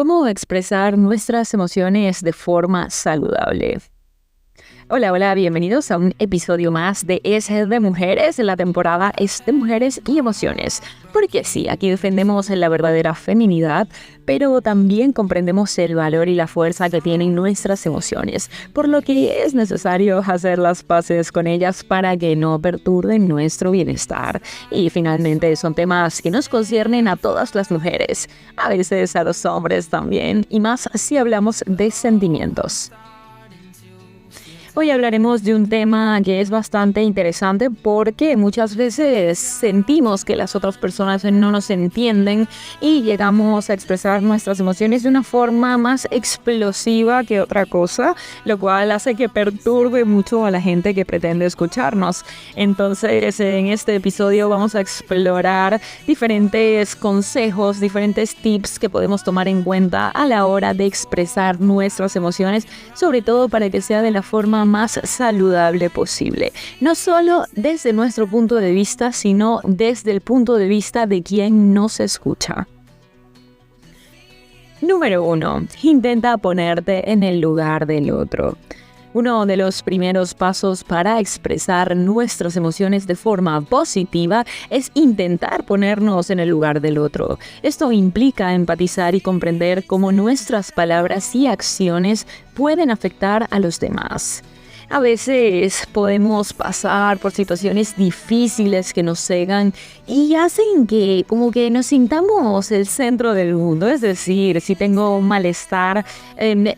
¿Cómo expresar nuestras emociones de forma saludable? Hola, hola, bienvenidos a un episodio más de Es de Mujeres. La temporada es de mujeres y emociones. Porque sí, aquí defendemos la verdadera feminidad, pero también comprendemos el valor y la fuerza que tienen nuestras emociones, por lo que es necesario hacer las paces con ellas para que no perturben nuestro bienestar. Y finalmente son temas que nos conciernen a todas las mujeres, a veces a los hombres también, y más si hablamos de sentimientos. Hoy hablaremos de un tema que es bastante interesante porque muchas veces sentimos que las otras personas no nos entienden y llegamos a expresar nuestras emociones de una forma más explosiva que otra cosa, lo cual hace que perturbe mucho a la gente que pretende escucharnos. Entonces, en este episodio vamos a explorar diferentes consejos, diferentes tips que podemos tomar en cuenta a la hora de expresar nuestras emociones, sobre todo para que sea de la forma más saludable posible. No solo desde nuestro punto de vista, sino desde el punto de vista de quien nos escucha. Número 1. Intenta ponerte en el lugar del otro. Uno de los primeros pasos para expresar nuestras emociones de forma positiva es intentar ponernos en el lugar del otro. Esto implica empatizar y comprender cómo nuestras palabras y acciones pueden afectar a los demás. A veces podemos pasar por situaciones difíciles que nos cegan y hacen que como que nos sintamos el centro del mundo. Es decir, si tengo un malestar,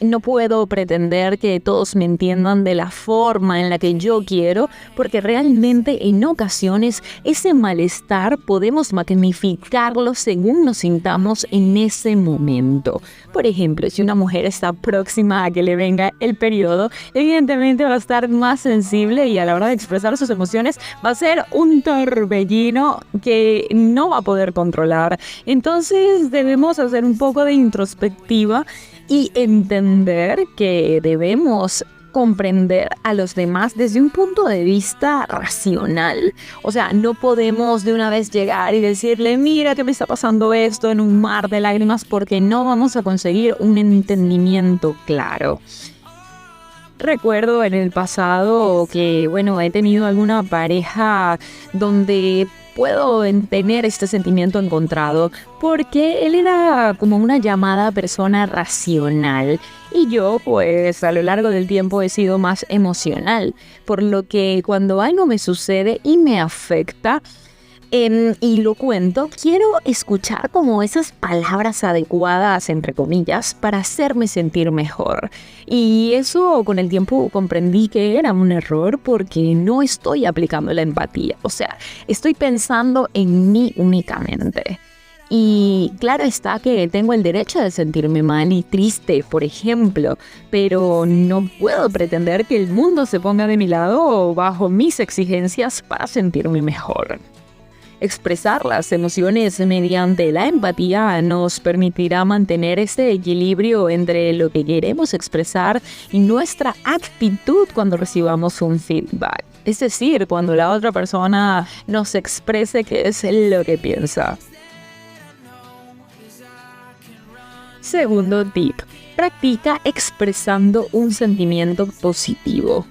no puedo pretender que todos me entiendan de la forma en la que yo quiero, porque realmente en ocasiones ese malestar podemos magnificarlo según nos sintamos en ese momento. Por ejemplo, si una mujer está próxima a que le venga el periodo, evidentemente va a estar más sensible y a la hora de expresar sus emociones va a ser un torbellino que no va a poder controlar. Entonces debemos hacer un poco de introspectiva y entender que debemos comprender a los demás desde un punto de vista racional. O sea, no podemos de una vez llegar y decirle, mira que me está pasando esto en un mar de lágrimas, porque no vamos a conseguir un entendimiento claro. Recuerdo en el pasado que, he tenido alguna pareja donde puedo tener este sentimiento encontrado porque él era como una llamada persona racional y yo pues a lo largo del tiempo he sido más emocional, por lo que cuando algo me sucede y me afecta, y lo cuento, quiero escuchar como esas palabras adecuadas, entre comillas, para hacerme sentir mejor. Y eso con el tiempo comprendí que era un error porque no estoy aplicando la empatía. O sea, estoy pensando en mí únicamente. Y claro está que tengo el derecho de sentirme mal y triste, por ejemplo, pero no puedo pretender que el mundo se ponga de mi lado o bajo mis exigencias para sentirme mejor. Expresar las emociones mediante la empatía nos permitirá mantener este equilibrio entre lo que queremos expresar y nuestra actitud cuando recibamos un feedback. Es decir, cuando la otra persona nos exprese qué es lo que piensa. Segundo tip: practica expresando un sentimiento positivo.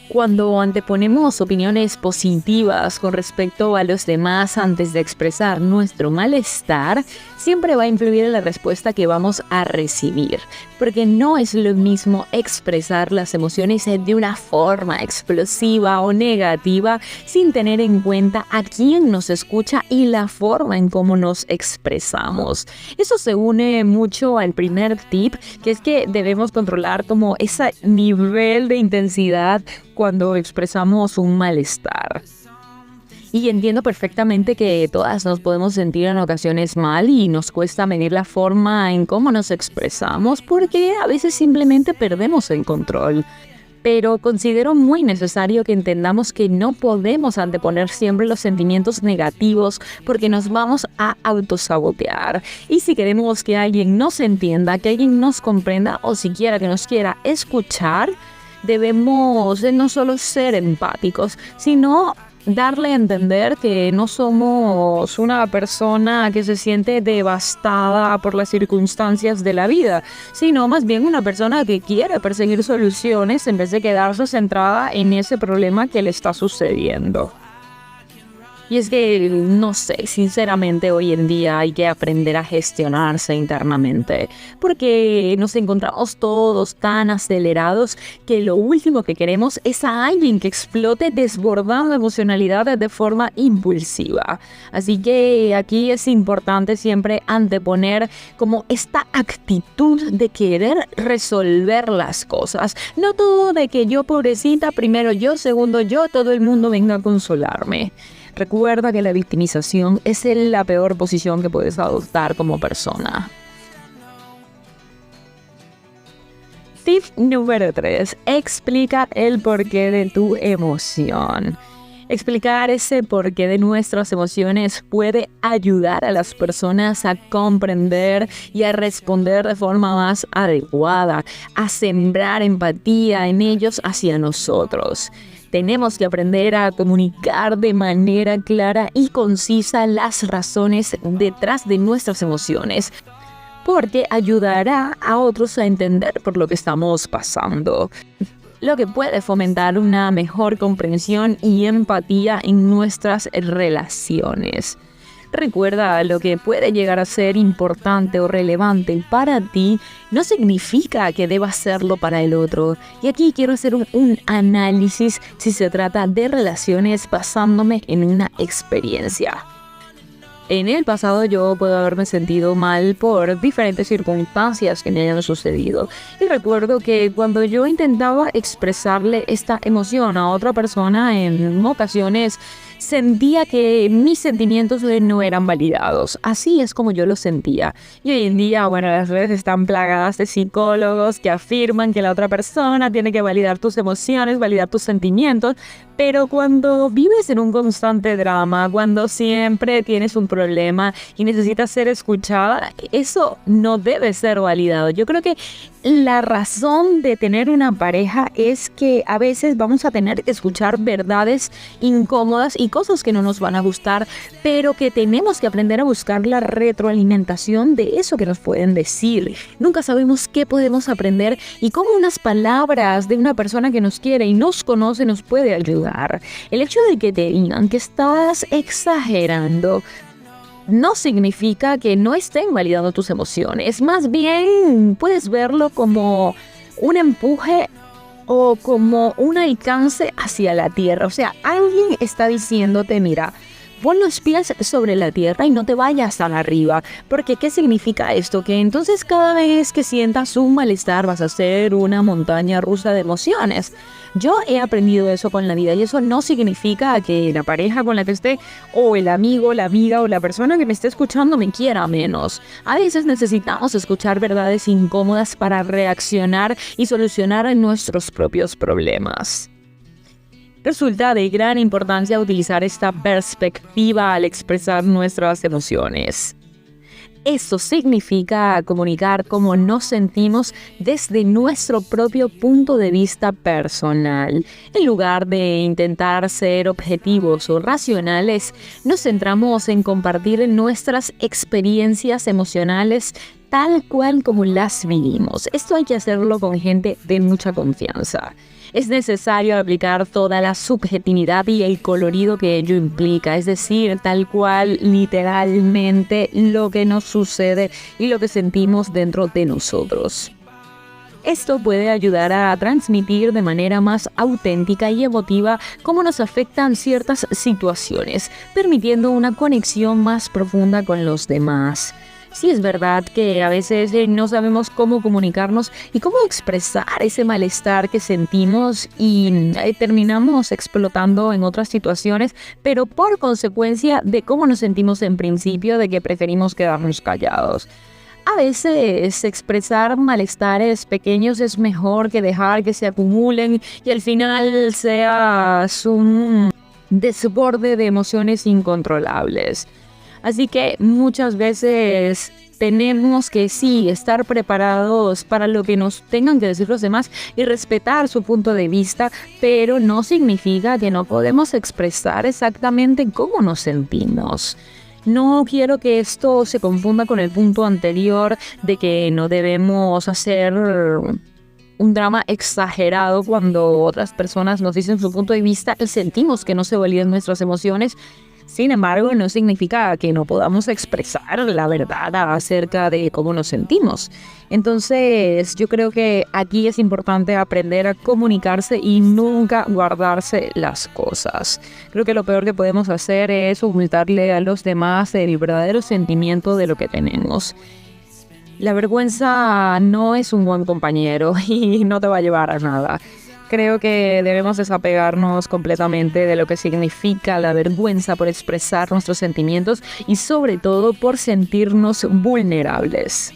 Cuando anteponemos opiniones positivas con respecto a los demás antes de expresar nuestro malestar, siempre va a influir en la respuesta que vamos a recibir, porque no es lo mismo expresar las emociones de una forma explosiva o negativa sin tener en cuenta a quién nos escucha y la forma en cómo nos expresamos. Eso se une mucho al primer tip, que es que debemos controlar como ese nivel de intensidad cuando expresamos un malestar. Y entiendo perfectamente que todas nos podemos sentir en ocasiones mal y nos cuesta medir la forma en cómo nos expresamos porque a veces simplemente perdemos el control. Pero considero muy necesario que entendamos que no podemos anteponer siempre los sentimientos negativos porque nos vamos a autosabotear. Y si queremos que alguien nos entienda, que alguien nos comprenda o siquiera que nos quiera escuchar, debemos no solo ser empáticos, sino darle a entender que no somos una persona que se siente devastada por las circunstancias de la vida, sino más bien una persona que quiere perseguir soluciones en vez de quedarse centrada en ese problema que le está sucediendo. Y es que, no sé, sinceramente hoy en día hay que aprender a gestionarse internamente, porque nos encontramos todos tan acelerados que lo último que queremos es a alguien que explote desbordando emocionalidades de forma impulsiva. Así que aquí es importante siempre anteponer como esta actitud de querer resolver las cosas. No todo de que yo pobrecita, primero yo, segundo yo, todo el mundo venga a consolarme. Recuerda que la victimización es la peor posición que puedes adoptar como persona. Tip número 3. Explica el porqué de tu emoción. Explicar ese porqué de nuestras emociones puede ayudar a las personas a comprender y a responder de forma más adecuada, a sembrar empatía en ellos hacia nosotros. Tenemos que aprender a comunicar de manera clara y concisa las razones detrás de nuestras emociones, porque ayudará a otros a entender por lo que estamos pasando, lo que puede fomentar una mejor comprensión y empatía en nuestras relaciones. Recuerda, lo que puede llegar a ser importante o relevante para ti no significa que deba serlo para el otro. Y aquí quiero hacer un análisis si se trata de relaciones basándome en una experiencia. En el pasado yo puedo haberme sentido mal por diferentes circunstancias que me hayan sucedido. Y recuerdo que cuando yo intentaba expresarle esta emoción a otra persona, en ocasiones sentía que mis sentimientos no eran validados. Así es como yo lo sentía. Y hoy en día, las redes están plagadas de psicólogos que afirman que la otra persona tiene que validar tus emociones, validar tus sentimientos. Pero cuando vives en un constante drama, cuando siempre tienes un problema y necesitas ser escuchada, eso no debe ser validado. Yo creo que la razón de tener una pareja es que a veces vamos a tener que escuchar verdades incómodas y cosas que no nos van a gustar, pero que tenemos que aprender a buscar la retroalimentación de eso que nos pueden decir. Nunca sabemos qué podemos aprender y cómo unas palabras de una persona que nos quiere y nos conoce nos puede ayudar. El hecho de que te digan que estás exagerando no significa que no estén validando tus emociones. Más bien puedes verlo como un empuje o como un alcance hacia la tierra. O sea, alguien está diciéndote, mira, pon los pies sobre la tierra y no te vayas tan arriba. Porque, ¿qué significa esto? Que entonces cada vez que sientas un malestar vas a ser una montaña rusa de emociones. Yo he aprendido eso con la vida y eso no significa que la pareja con la que esté o el amigo, la amiga o la persona que me esté escuchando me quiera menos. A veces necesitamos escuchar verdades incómodas para reaccionar y solucionar nuestros propios problemas. Resulta de gran importancia utilizar esta perspectiva al expresar nuestras emociones. Eso significa comunicar cómo nos sentimos desde nuestro propio punto de vista personal. En lugar de intentar ser objetivos o racionales, nos centramos en compartir nuestras experiencias emocionales tal cual como las vivimos. Esto hay que hacerlo con gente de mucha confianza. Es necesario aplicar toda la subjetividad y el colorido que ello implica, es decir, tal cual literalmente lo que nos sucede y lo que sentimos dentro de nosotros. Esto puede ayudar a transmitir de manera más auténtica y emotiva cómo nos afectan ciertas situaciones, permitiendo una conexión más profunda con los demás. Sí, es verdad que a veces no sabemos cómo comunicarnos y cómo expresar ese malestar que sentimos y terminamos explotando en otras situaciones, pero por consecuencia de cómo nos sentimos en principio, de que preferimos quedarnos callados. A veces expresar malestares pequeños es mejor que dejar que se acumulen y al final seas un desborde de emociones incontrolables. Así que muchas veces tenemos que sí estar preparados para lo que nos tengan que decir los demás y respetar su punto de vista, pero no significa que no podemos expresar exactamente cómo nos sentimos. No quiero que esto se confunda con el punto anterior de que no debemos hacer un drama exagerado cuando otras personas nos dicen su punto de vista y sentimos que no se validan nuestras emociones. Sin embargo, no significa que no podamos expresar la verdad acerca de cómo nos sentimos. Entonces, yo creo que aquí es importante aprender a comunicarse y nunca guardarse las cosas. Creo que lo peor que podemos hacer es ocultarle a los demás el verdadero sentimiento de lo que tenemos. La vergüenza no es un buen compañero y no te va a llevar a nada. Creo que debemos desapegarnos completamente de lo que significa la vergüenza por expresar nuestros sentimientos y sobre todo por sentirnos vulnerables.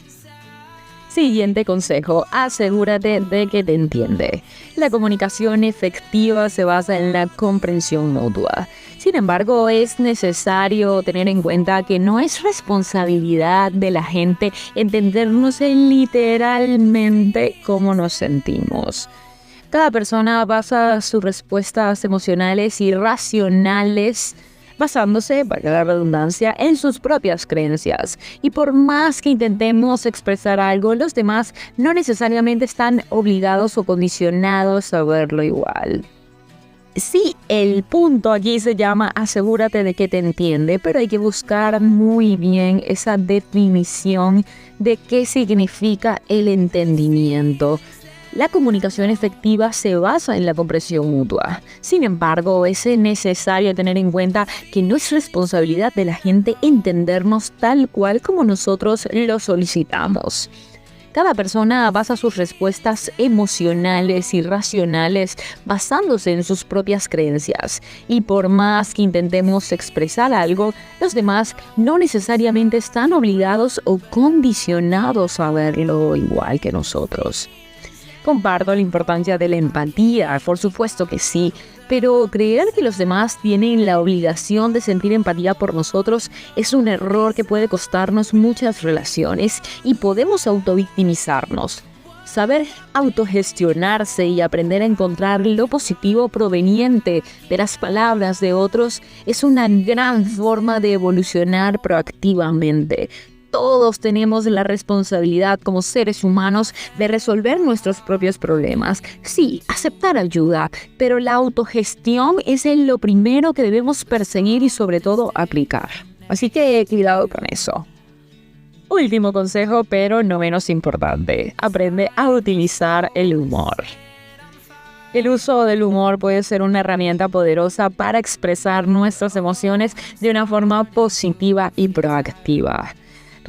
Siguiente consejo, asegúrate de que te entiende. La comunicación efectiva se basa en la comprensión mutua. Sin embargo, es necesario tener en cuenta que no es responsabilidad de la gente entendernos literalmente cómo nos sentimos. Cada persona basa sus respuestas emocionales y racionales basándose, para la redundancia, en sus propias creencias. Y por más que intentemos expresar algo, los demás no necesariamente están obligados o condicionados a verlo igual. Sí, el punto aquí se llama asegúrate de que te entiende, pero hay que buscar muy bien esa definición de qué significa el entendimiento. La comunicación efectiva se basa en la comprensión mutua. Sin embargo, es necesario tener en cuenta que no es responsabilidad de la gente entendernos tal cual como nosotros lo solicitamos. Cada persona basa sus respuestas emocionales y racionales basándose en sus propias creencias. Y por más que intentemos expresar algo, los demás no necesariamente están obligados o condicionados a verlo igual que nosotros. Comparto la importancia de la empatía, por supuesto que sí, pero creer que los demás tienen la obligación de sentir empatía por nosotros es un error que puede costarnos muchas relaciones y podemos autovictimizarnos. Saber autogestionarse y aprender a encontrar lo positivo proveniente de las palabras de otros es una gran forma de evolucionar proactivamente. Todos tenemos la responsabilidad como seres humanos de resolver nuestros propios problemas. Sí, aceptar ayuda, pero la autogestión es lo primero que debemos perseguir y sobre todo aplicar. Así que cuidado con eso. Último consejo, pero no menos importante. Aprende a utilizar el humor. El uso del humor puede ser una herramienta poderosa para expresar nuestras emociones de una forma positiva y proactiva.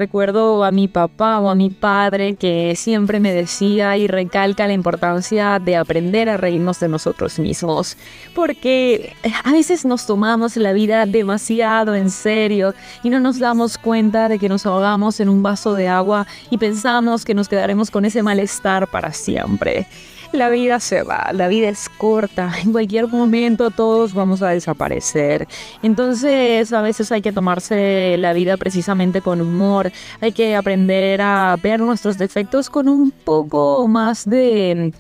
Recuerdo a mi papá o a mi padre que siempre me decía y recalca la importancia de aprender a reírnos de nosotros mismos, porque a veces nos tomamos la vida demasiado en serio y no nos damos cuenta de que nos ahogamos en un vaso de agua y pensamos que nos quedaremos con ese malestar para siempre. La vida se va, la vida es corta, en cualquier momento todos vamos a desaparecer. Entonces a veces hay que tomarse la vida precisamente con humor, hay que aprender a ver nuestros defectos con un poco más de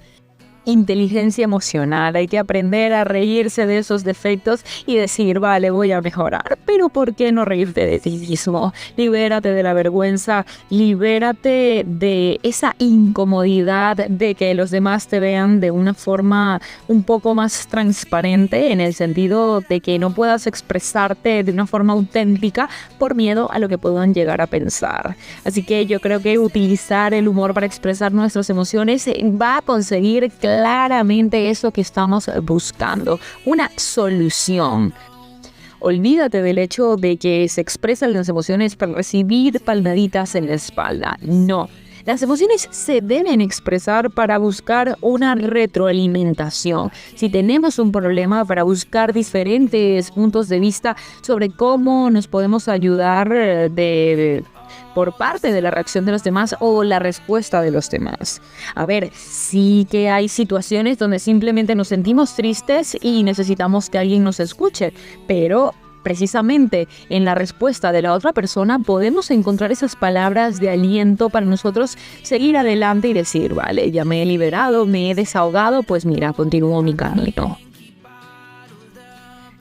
inteligencia emocional. Hay que aprender a reírse de esos defectos y decir, vale, voy a mejorar. Pero ¿por qué no reírte de ti mismo? Libérate de la vergüenza, libérate de esa incomodidad de que los demás te vean de una forma un poco más transparente, en el sentido de que no puedas expresarte de una forma auténtica por miedo a lo que puedan llegar a pensar. Así que yo creo que utilizar el humor para expresar nuestras emociones va a conseguir claramente eso que estamos buscando, una solución. Olvídate del hecho de que se expresan las emociones para recibir palmaditas en la espalda. No, las emociones se deben expresar para buscar una retroalimentación. Si tenemos un problema, para buscar diferentes puntos de vista sobre cómo nos podemos ayudar por parte de la reacción de los demás o la respuesta de los demás. A ver, sí que hay situaciones donde simplemente nos sentimos tristes y necesitamos que alguien nos escuche, pero Precisamente en la respuesta de la otra persona podemos encontrar esas palabras de aliento para nosotros seguir adelante y decir, vale, ya me he liberado, me he desahogado, pues mira, continúo mi camino.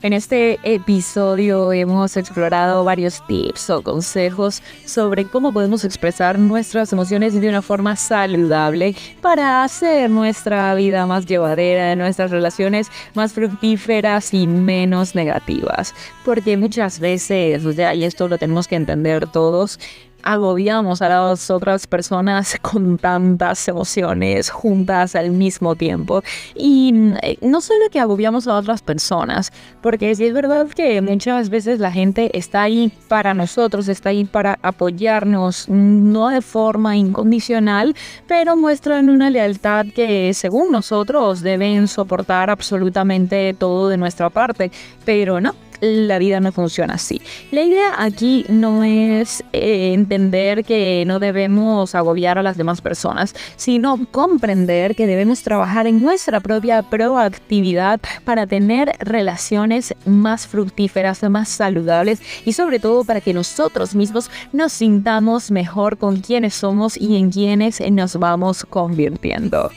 En este episodio hemos explorado varios tips o consejos sobre cómo podemos expresar nuestras emociones de una forma saludable para hacer nuestra vida más llevadera, nuestras relaciones más fructíferas y menos negativas. Porque muchas veces, y esto lo tenemos que entender todos, agobiamos a las otras personas con tantas emociones juntas al mismo tiempo. Y no solo que agobiamos a otras personas, porque sí es verdad que muchas veces la gente está ahí para nosotros, está ahí para apoyarnos, no de forma incondicional, pero muestran una lealtad que según nosotros deben soportar absolutamente todo de nuestra parte, pero no. La vida no funciona así. La idea aquí no es entender que no debemos agobiar a las demás personas, sino comprender que debemos trabajar en nuestra propia proactividad para tener relaciones más fructíferas, más saludables y sobre todo para que nosotros mismos nos sintamos mejor con quienes somos y en quienes nos vamos convirtiendo.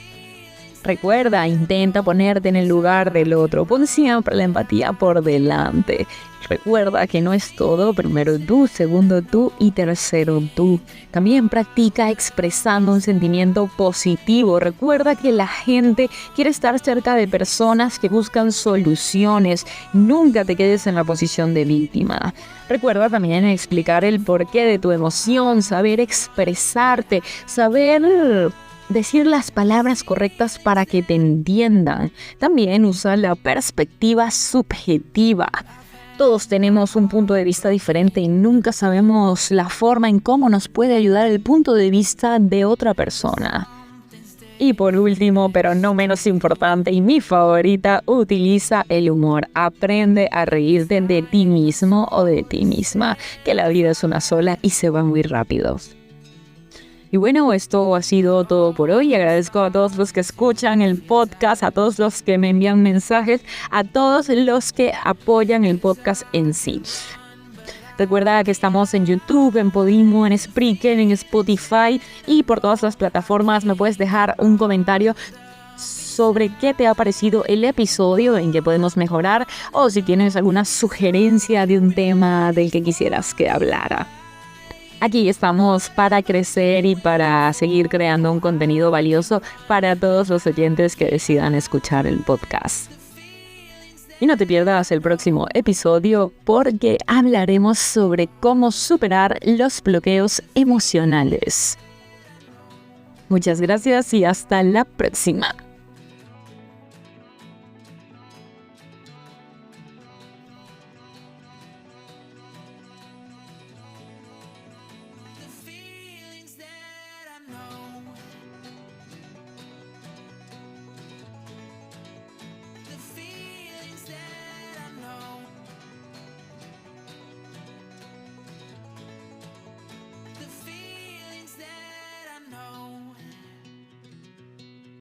Recuerda, intenta ponerte en el lugar del otro. Pon siempre la empatía por delante. Recuerda que no es todo, primero tú, segundo tú y tercero tú. También practica expresando un sentimiento positivo. Recuerda que la gente quiere estar cerca de personas que buscan soluciones. Nunca te quedes en la posición de víctima. Recuerda también explicar el porqué de tu emoción, saber expresarte, saber decir las palabras correctas para que te entiendan. También usa la perspectiva subjetiva. Todos tenemos un punto de vista diferente y nunca sabemos la forma en cómo nos puede ayudar el punto de vista de otra persona. Y por último, pero no menos importante y mi favorita, utiliza el humor. Aprende a reírte de ti mismo o de ti misma, que la vida es una sola y se va muy rápido. Y bueno, esto ha sido todo por hoy. Agradezco a todos los que escuchan el podcast, a todos los que me envían mensajes, a todos los que apoyan el podcast en sí. Recuerda que estamos en YouTube, en Podimo, en Spreaker, en Spotify y por todas las plataformas. Me puedes dejar un comentario sobre qué te ha parecido el episodio, en qué podemos mejorar o si tienes alguna sugerencia de un tema del que quisieras que hablara. Aquí estamos para crecer y para seguir creando un contenido valioso para todos los oyentes que decidan escuchar el podcast. Y no te pierdas el próximo episodio porque hablaremos sobre cómo superar los bloqueos emocionales. Muchas gracias y hasta la próxima.